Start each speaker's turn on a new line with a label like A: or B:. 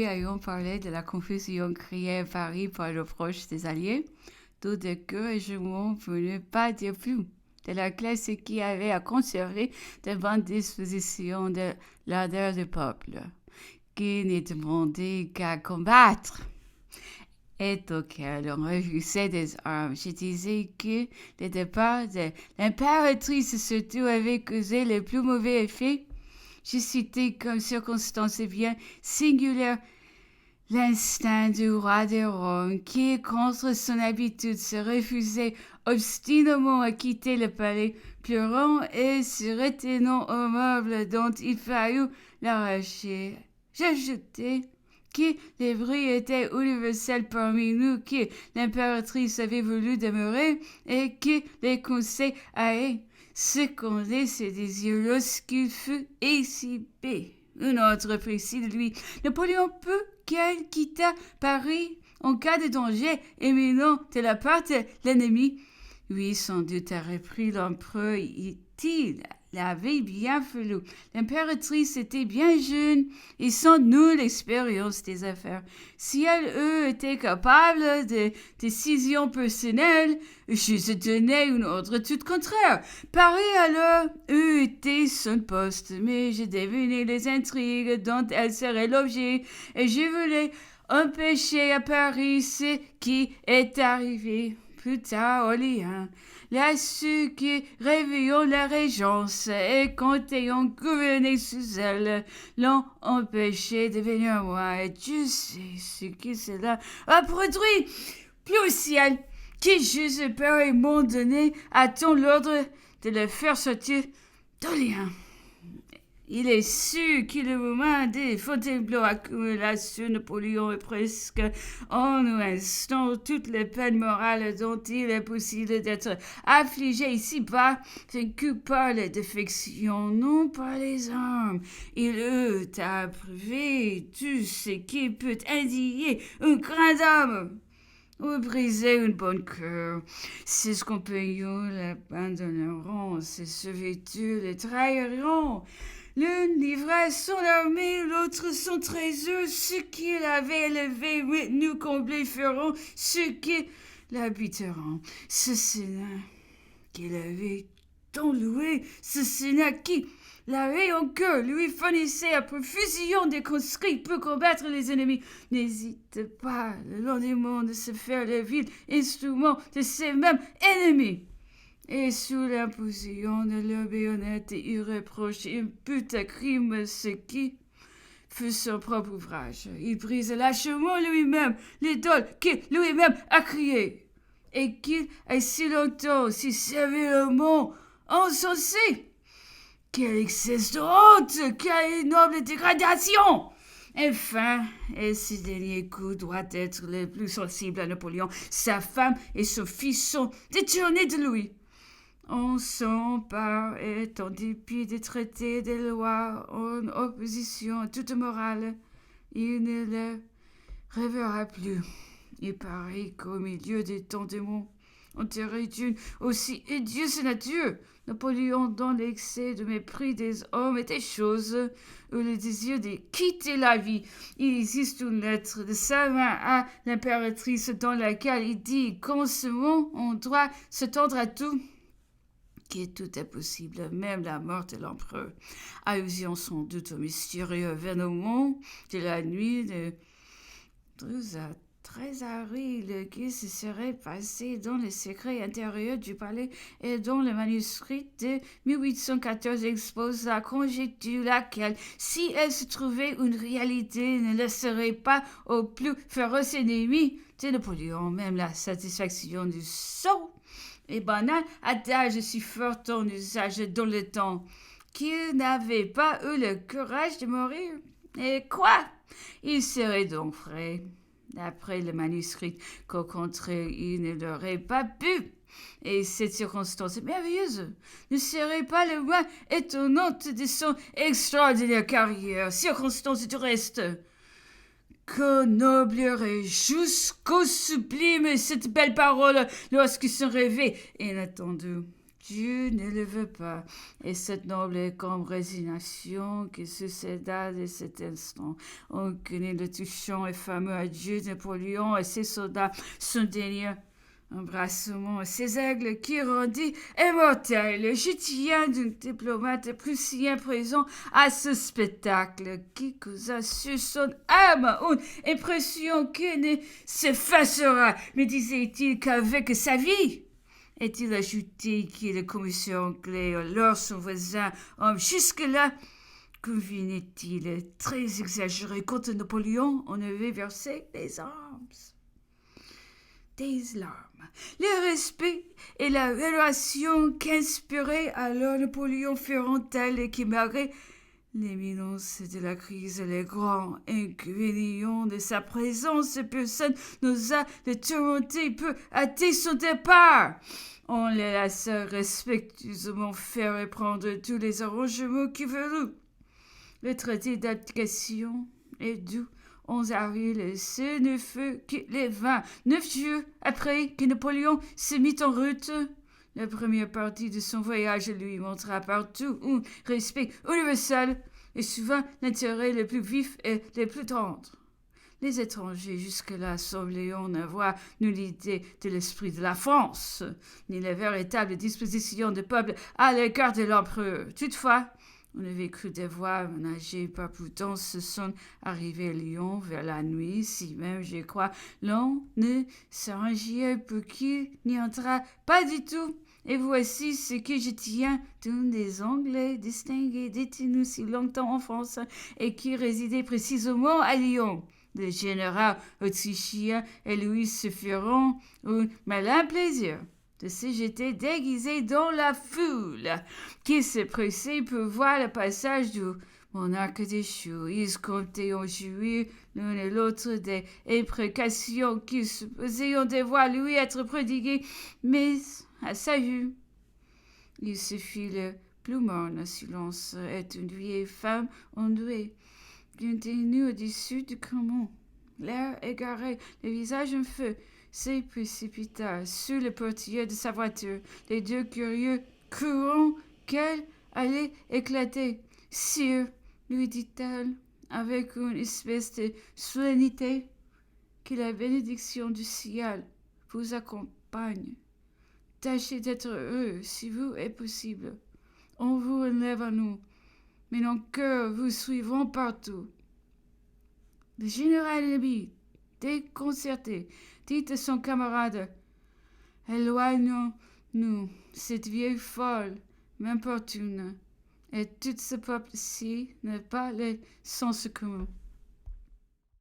A: ayant parlé de la confusion créée à Paris par le proche des Alliés, tout découragement pour ne pas dire plus, de la classe qui avait à conserver de bonnes dispositions de l'ardeur du peuple, qui ne demandait qu'à combattre et auquel on refusait des armes. Je disais que le départ de l'impératrice surtout avait causé les plus mauvais effets. Je citais comme circonstance bien singulière l'instinct du roi de Rome qui, contre son habitude, se refusait obstinément à quitter le palais, pleurant et se retenant au meuble dont il fallut l'arracher. J'ajoutais que les bruits étaient universels parmi nous, que l'impératrice avait voulu demeurer et que les conseils avaient secondé ses désirs lorsqu'il fut exhibé. Un autre précis de lui. Napoléon peut qu'elle quitta Paris en cas de danger éminent de la part de l'ennemi. Oui, sans doute a repris l'empereur, il l'avait bien fallu. L'impératrice était bien jeune et sans nulle expérience des affaires. Si elle eût été capable de décisions personnelles, je se donnais une ordre toute contraire. Paris alors eût été son poste, mais je devinais les intrigues dont elle serait l'objet et je voulais empêcher à Paris ce qui est arrivé. Plus tard, Orléans, là ceux qui réveillons la régence et quand ayant gouverné sous elle, l'ont empêché de venir moi. Et tu sais ce que cela a produit. Plus au ciel, qui j'eusse peur et m'ont donné à ton l'ordre de le faire sortir d'Orléans. Il est sûr que le moment des Fontainebleau accumula sur Napoléon et presque en un instant toutes les peines morales dont il est possible d'être affligé ici-bas, vaincu par les défections, non par les armes. Il eut approuvé tout ce qui peut indigner un grand homme ou briser une bonne cœur. Ses compagnons l'abandonneront, ses serviteurs le trahiront. L'un livra son armée, l'autre son trésor. Ceux qui l'avaient élevé, nous comblés feront ceux qui l'habiteront. Ce Sénat qu'il avait tant loué, ce Sénat qui l'avait en cœur, lui fournissait à profusion des conscrits pour combattre les ennemis. N'hésite pas le lendemain de se faire le vil instrument de ces mêmes ennemis. Et sous l'imposition de leur baïonnette irréprochée, impute à crime ce qui fut son propre ouvrage. Il brise lâchement lui-même l'idole qu'il lui-même a créée, et qu'il a si longtemps, si sévèrement encensé. Quel excès de honte, quelle ignoble dégradation! Enfin, et ce dernier coup doit être le plus sensible à Napoléon, sa femme et son fils sont détournés de lui. On s'empare et en dépit des traités des lois en opposition à toute morale, il ne le reverra plus. Il paraît qu'au milieu des temps démons, enterré d'une aussi idiote nature, Napoléon, dans l'excès de mépris des hommes et des choses, ou le désir de quitter la vie, il existe une lettre de sa main à l'impératrice dans laquelle il dit qu'en ce moment on doit s'attendre à tout, que tout est possible, même la mort de l'empereur. Allusion sans doute au mystérieux événement de la nuit de 12 à 13 avril qui se serait passé dans le secret intérieur du palais et dont le manuscrit de 1814 expose la conjecture laquelle, si elle se trouvait une réalité, ne laisserait pas au plus féroce ennemi de Napoléon même la satisfaction du sot et banal adage si fort en usage dans le temps, qu'il n'avait pas eu le courage de mourir. Et quoi? Il serait donc vrai, d'après le manuscrit, qu'au contraire, il ne l'aurait pas pu. Et cette circonstance merveilleuse ne serait pas le moins étonnante de son extraordinaire carrière, circonstance du reste qu'ennoblerait jusqu'au sublime cette belle parole lorsqu'ils sont rêvés inattendus. Dieu ne le veut pas. Et cette noble et comme résignation qui succéda de cet instant. On connaît le touchant et fameux adieu de Napoléon et ses soldats, son dernier embrassement, ces aigles qui rendit immortel. Je tiens d'un diplomate prussien présent à ce spectacle qui causa sur son âme une impression qui ne s'effacera. Me disait-il qu'avec sa vie, est-il ajouté que la commission anglaise, alors son voisin, homme jusque-là, convenait-il très exagéré contre Napoléon, on avait versé des armes. Des larmes. Le respect et la relation qu'inspirait alors Napoléon furent tels et qui, malgré l'imminence de la crise, les grands inconvénients de sa présence, personne n'osa le tourmenter peu hâter son départ. On le laissa respectueusement faire et prendre tous les arrangements qu'il voulut. Le traité d'abdication est doux. 11 avril, ce ne fut que les 29 jours après que Napoléon se mit en route. La première partie de son voyage lui montra partout un respect universel et souvent l'intérêt le plus vif et le plus tendre. Les étrangers jusque-là semblaient n'avoir nulle idée de l'esprit de la France, ni la véritable disposition du peuple à l'égard de l'empereur. Toutefois, on avait cru devoir nager par prudence se sont arrivés à Lyon vers la nuit, si même, je crois, l'on ne s'arrangeait pour qu'il n'y entrât pas du tout. Et voici ce que je tiens d'un des Anglais distingués détenus si longtemps en France et qui résidait précisément à Lyon. Le général autrichien et lui se feront un malin plaisir de se jeter déguisé dans la foule qui se pressait pour voir le passage du monarque déchu. Ils comptaient en jouir l'un et l'autre des imprécations qui supposaient devoir lui être prodiguées, mais à sa vue, il se fit le plus morne silence et une vieille femme endouée, bien tenue au-dessus du commun, l'air égaré, le visage en feu, se précipita sur le portier de sa voiture. Les deux curieux crurent qu'elle allait éclater. « Sire, lui dit-elle, avec une espèce de solennité, que la bénédiction du ciel vous accompagne. Tâchez d'être heureux si vous est possible. On vous relève à nous, mais nos cœurs vous suivront partout. » Le général ennemi, déconcerté, dit à son camarade: « Éloignons-nous, cette vieille folle m'importune, et tout ce peuple-ci n'est pas le sens commun. »